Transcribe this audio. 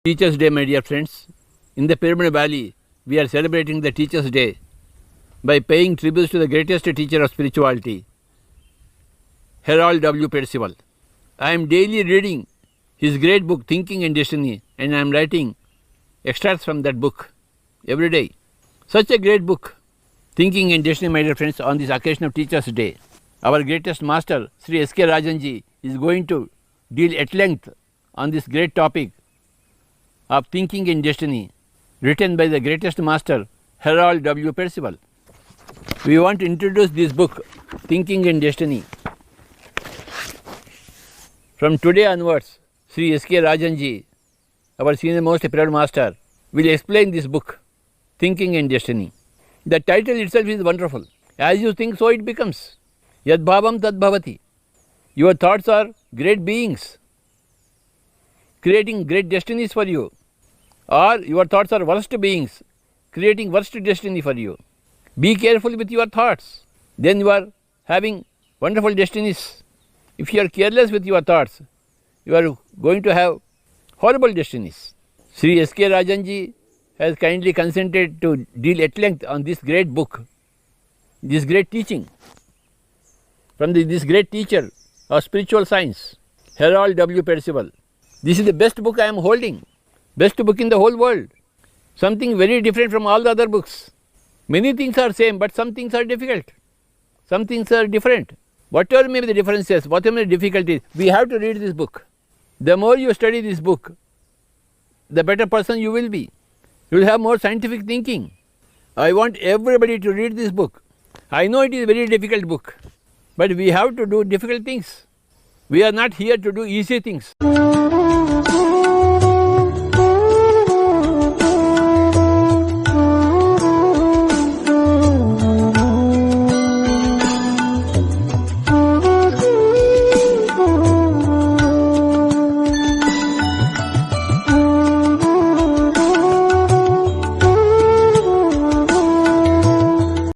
Teachers' Day, my dear friends. In the Pyramid Valley, we are celebrating the Teachers' Day by paying tributes to the greatest teacher of spirituality, Harold W. Percival. I am daily reading his great book, Thinking and Destiny, and I am writing extracts from that book every day. Such a great book, Thinking and Destiny, my dear friends, on this occasion of Teachers' Day. Our greatest master, Sri S.K. Rajanji, is going to deal at length on this great topic of Thinking and Destiny, written by the greatest master, Harold W. Percival. We want to introduce this book, Thinking and Destiny. From today onwards, Sri S.K. Rajanji, our senior most pyramid master, will explain this book, Thinking and Destiny. The title itself is wonderful. As you think, so it becomes. Yad bhavam tad bhavati. Your thoughts are great beings, creating great destinies for you. Or your thoughts are worst beings, creating worst destiny for you. Be careful with your thoughts. Then you are having wonderful destinies. If you are careless with your thoughts, you are going to have horrible destinies. Sri S.K. Rajanji has kindly consented to deal at length on this great book, this great teaching from this great teacher of spiritual science, Harold W. Percival. This is the best book I am holding. Best book in the whole world. Something very different from all the other books. Many things are same, but some things are difficult. Some things are different. Whatever may be the differences, whatever the difficulties, we have to read this book. The more you study this book, the better person you will be. You will have more scientific thinking. I want everybody to read this book. I know it is a very difficult book, but we have to do difficult things. We are not here to do easy things.